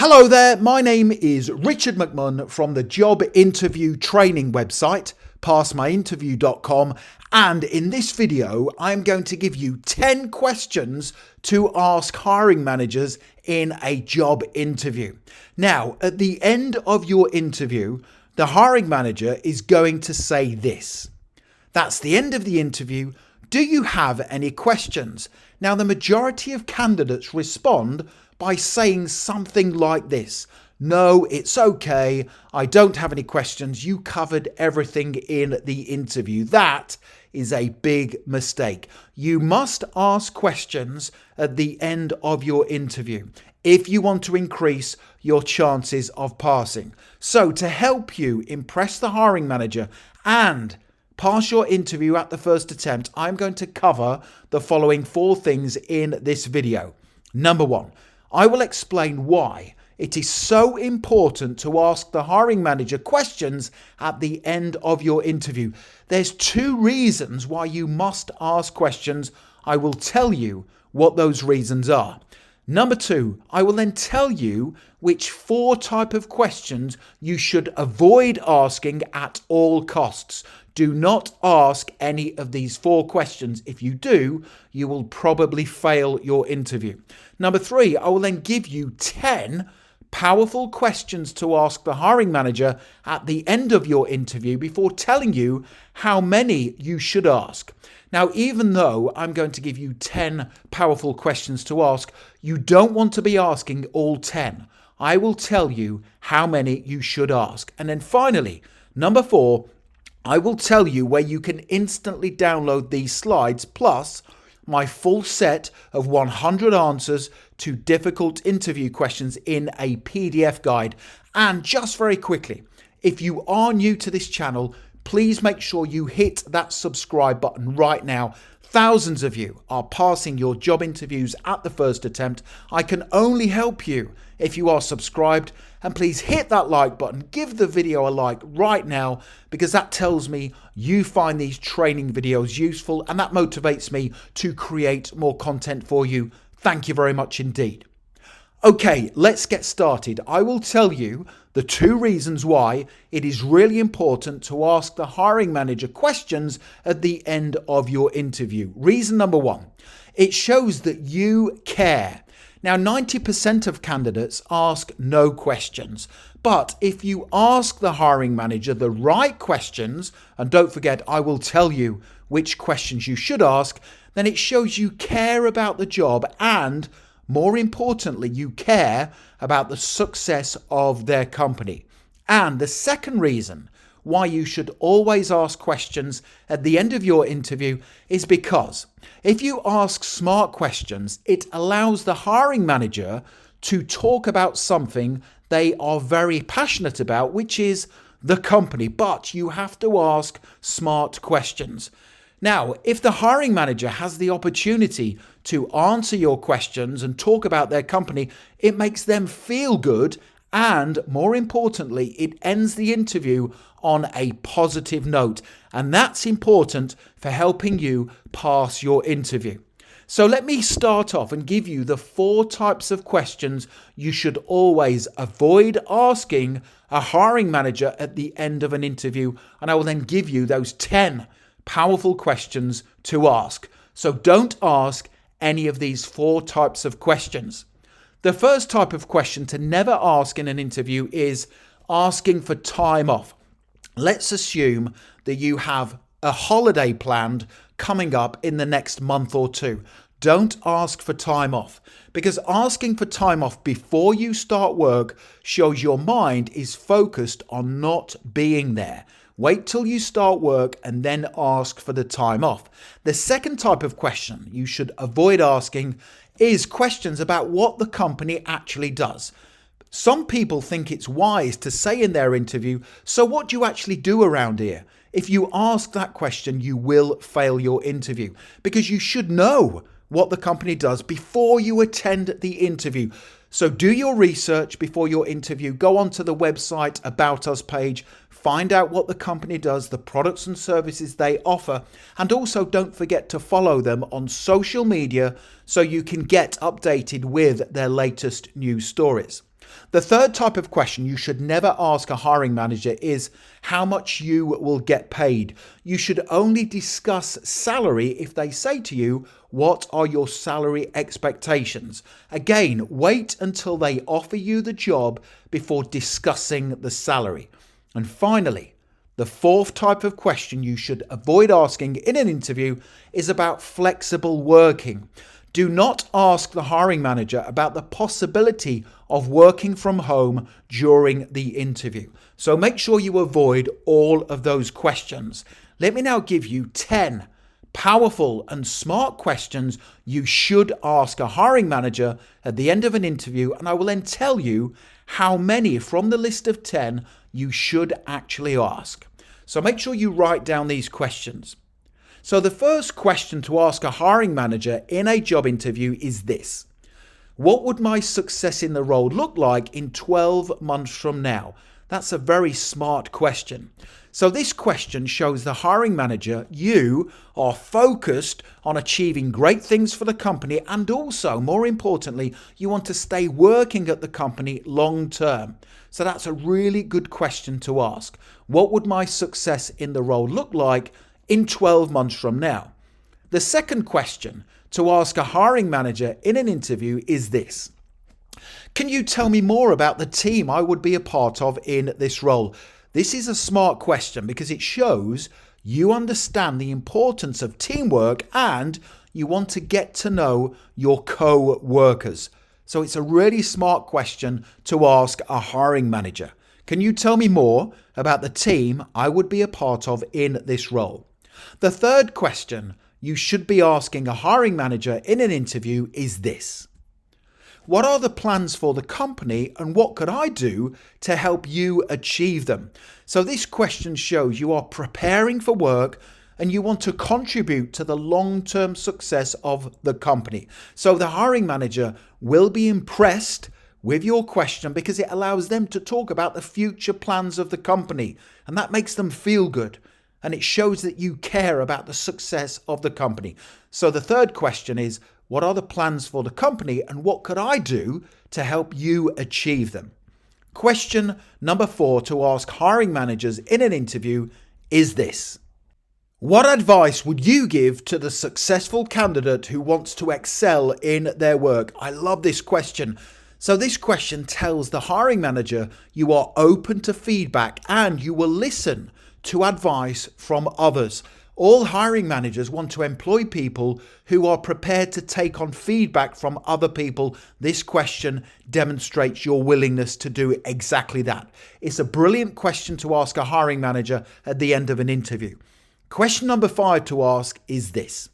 Hello there, my name is Richard McMunn from the job interview training website, passmyinterview.com, and in this video I'm going to give you 10 questions to ask hiring managers in a job interview. Now, at the end of your interview, the hiring manager is going to say this. That's the end of the interview. Do you have any questions? Now, the majority of candidates respond by saying something like this. No, it's okay. I don't have any questions. You covered everything in the interview. That is a big mistake. You must ask questions at the end of your interview if you want to increase your chances of passing. So to help you impress the hiring manager and pass your interview at the first attempt, I'm going to cover the following 4 things in this video. Number 1, I will explain why it is so important to ask the hiring manager questions at the end of your interview. There's 2 reasons why you must ask questions. I will tell you what those reasons are. Number 2, I will then tell you which 4 type of questions you should avoid asking at all costs. Do not ask any of these 4 questions. If you do, you will probably fail your interview. Number 3, I will then give you 10 powerful questions to ask the hiring manager at the end of your interview before telling you how many you should ask. Now, even though I'm going to give you 10 powerful questions to ask, you don't want to be asking all 10. I will tell you how many you should ask. And then finally, number 4, I will tell you where you can instantly download these slides plus my full set of 100 answers to difficult interview questions in a PDF guide. And just very quickly, if you are new to this channel, please make sure you hit that subscribe button right now. Thousands of you are passing your job interviews at the first attempt. I can only help you if you are subscribed, and please hit that like button. Give the video a like right now because that tells me you find these training videos useful and that motivates me to create more content for you. Thank you very much indeed. Okay, let's get started. I will tell you the 2 reasons why it is really important to ask the hiring manager questions at the end of your interview. Reason number 1, it shows that you care. Now, 90% of candidates ask no questions, but if you ask the hiring manager the right questions, and don't forget, I will tell you which questions you should ask, then it shows you care about the job and, more importantly, you care about the success of their company. And the second reason why you should always ask questions at the end of your interview is because if you ask smart questions, it allows the hiring manager to talk about something they are very passionate about, which is the company. But you have to ask smart questions. Now, if the hiring manager has the opportunity to answer your questions and talk about their company, it makes them feel good and, more importantly, it ends the interview on a positive note. And that's important for helping you pass your interview. So let me start off and give you the 4 types of questions you should always avoid asking a hiring manager at the end of an interview. And I will then give you those 10 powerful questions to ask. So don't ask any of these 4 types of questions. The first type of question to never ask in an interview is asking for time off. Let's assume that you have a holiday planned coming up in the next month or 2. Don't ask for time off, because asking for time off before you start work shows your mind is focused on not being there. Wait till you start work and then ask for the time off. The second type of question you should avoid asking is questions about what the company actually does. Some people think it's wise to say in their interview, so what do you actually do around here? If you ask that question, you will fail your interview because you should know what the company does before you attend the interview. So do your research before your interview. Go onto the website About Us page, find out what the company does, the products and services they offer, and also don't forget to follow them on social media so you can get updated with their latest news stories. The third type of question you should never ask a hiring manager is how much you will get paid. You should only discuss salary if they say to you, what are your salary expectations? Again, wait until they offer you the job before discussing the salary. And finally, the fourth type of question you should avoid asking in an interview is about flexible working. Do not ask the hiring manager about the possibility of working from home during the interview. So make sure you avoid all of those questions. Let me now give you 10 powerful and smart questions you should ask a hiring manager at the end of an interview, and I will then tell you how many from the list of 10 you should actually ask. So make sure you write down these questions. So the first question to ask a hiring manager in a job interview is this: what would my success in the role look like in 12 months from now? That's a very smart question. So this question shows the hiring manager you are focused on achieving great things for the company, and also, more importantly, you want to stay working at the company long term. So that's a really good question to ask. What would my success in the role look like in 12 months from now? The second question to ask a hiring manager in an interview is this: can you tell me more about the team I would be a part of in this role? This is a smart question because it shows you understand the importance of teamwork and you want to get to know your co-workers. So it's a really smart question to ask a hiring manager. Can you tell me more about the team I would be a part of in this role? The third question you should be asking a hiring manager in an interview is this: what are the plans for the company and what could I do to help you achieve them? So this question shows you are preparing for work and you want to contribute to the long-term success of the company. So the hiring manager will be impressed with your question because it allows them to talk about the future plans of the company, and that makes them feel good. And it shows that you care about the success of the company. So the third question is, what are the plans for the company and what could I do to help you achieve them? Question number 4 to ask hiring managers in an interview is this: what advice would you give to the successful candidate who wants to excel in their work? I love this question. So this question tells the hiring manager you are open to feedback and you will listen to advice from others. All hiring managers want to employ people who are prepared to take on feedback from other people. This question demonstrates your willingness to do exactly that. It's a brilliant question to ask a hiring manager at the end of an interview. Question number 5 to ask is this: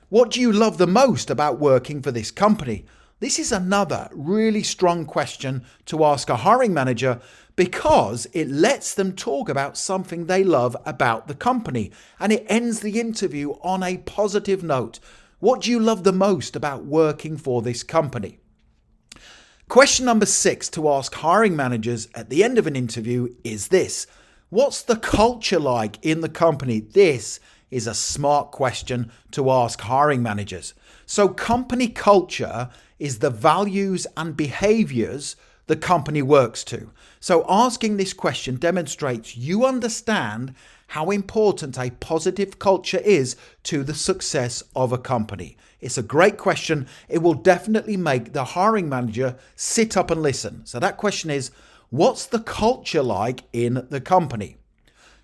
what do you love the most about working for this company? This is another really strong question to ask a hiring manager because it lets them talk about something they love about the company and it ends the interview on a positive note. What do you love the most about working for this company? Question number 6 to ask hiring managers at the end of an interview is this: what's the culture like in the company? This is a smart question to ask hiring managers. So company culture is the values and behaviors the company works to. So asking this question demonstrates you understand how important a positive culture is to the success of a company. It's a great question. It will definitely make the hiring manager sit up and listen. So that question is, what's the culture like in the company?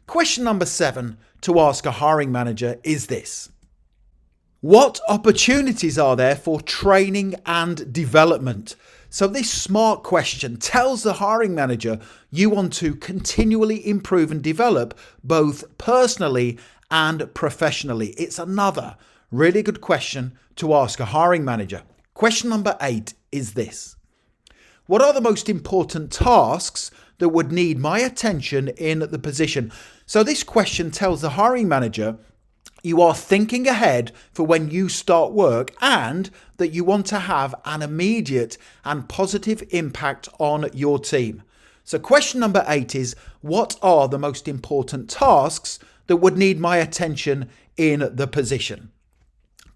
Question number 7 to ask a hiring manager is this: what opportunities are there for training and development? So this smart question tells the hiring manager you want to continually improve and develop both personally and professionally. It's another really good question to ask a hiring manager. Question number 8 is this: what are the most important tasks that would need my attention in the position? So this question tells the hiring manager you are thinking ahead for when you start work and that you want to have an immediate and positive impact on your team. So question number 8 is: what are the most important tasks that would need my attention in the position?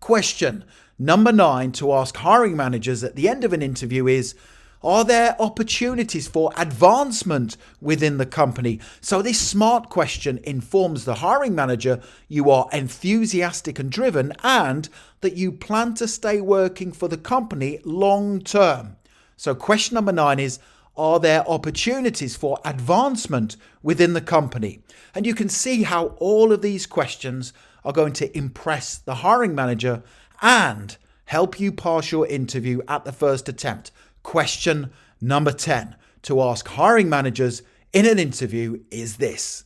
Question number 9 to ask hiring managers at the end of an interview is: Are there opportunities for advancement within the company? So this SMART question informs the hiring manager you are enthusiastic and driven and that you plan to stay working for the company long term. So question number 9 is, are there opportunities for advancement within the company? And you can see how all of these questions are going to impress the hiring manager and help you pass your interview at the first attempt. Question number 10 to ask hiring managers in an interview is this: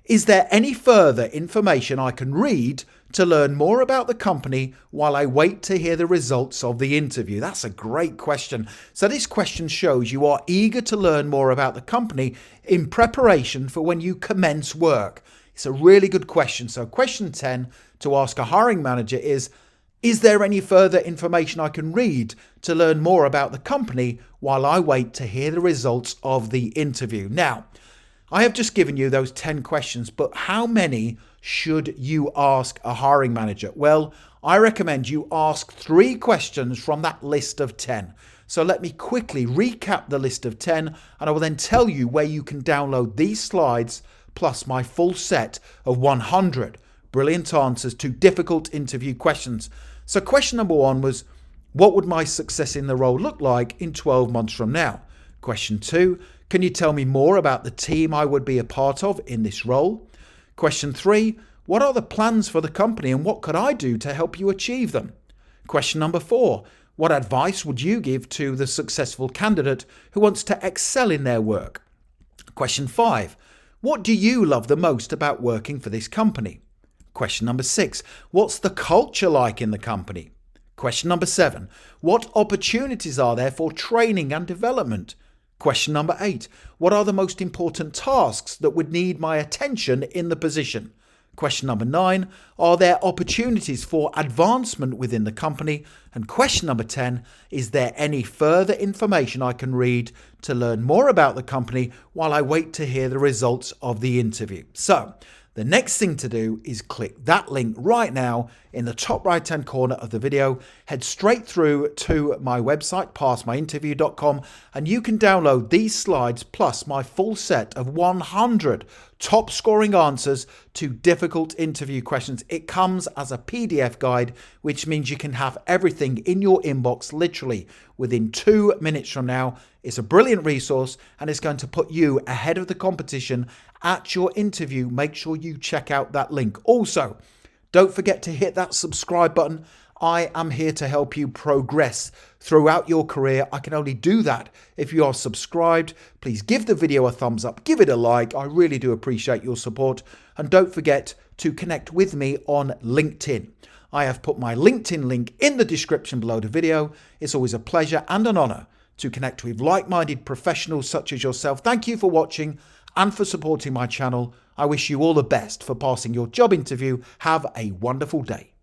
is there any further information I can read to learn more about the company while I wait to hear the results of the interview? That's a great question. So this question shows you are eager to learn more about the company in preparation for when you commence work. It's a really good question. So question 10 to ask a hiring manager is there any further information I can read to learn more about the company while I wait to hear the results of the interview? Now, I have just given you those 10 questions, but how many should you ask a hiring manager? Well, I recommend you ask 3 questions from that list of 10. So let me quickly recap the list of 10, and I will then tell you where you can download these slides plus my full set of 100 brilliant answers to difficult interview questions. So question number 1 was, what would my success in the role look like in 12 months from now? Question 2, can you tell me more about the team I would be a part of in this role? Question 3, what are the plans for the company and what could I do to help you achieve them? Question number 4, what advice would you give to the successful candidate who wants to excel in their work? Question 5, what do you love the most about working for this company? Question number 6, what's the culture like in the company? Question number 7, what opportunities are there for training and development? Question number 8, what are the most important tasks that would need my attention in the position? Question number 9, are there opportunities for advancement within the company? And question number 10, is there any further information I can read to learn more about the company while I wait to hear the results of the interview? So the next thing to do is click that link right now in the top right hand corner of the video, head straight through to my website passmyinterview.com, and you can download these slides plus my full set of 100 top scoring answers to difficult interview questions. It comes as a PDF guide, which means you can have everything in your inbox literally within 2 minutes from now. It's a brilliant resource and it's going to put you ahead of the competition at your interview. Make sure you check out that link. Also, don't forget to hit that subscribe button. I am here to help you progress throughout your career. I can only do that if you are subscribed. Please give the video a thumbs up, give it a like. I really do appreciate your support. And don't forget to connect with me on LinkedIn. I have put my LinkedIn link in the description below the video. It's always a pleasure and an honor to connect with like-minded professionals such as yourself. Thank you for watching and for supporting my channel. I wish you all the best for passing your job interview. Have a wonderful day.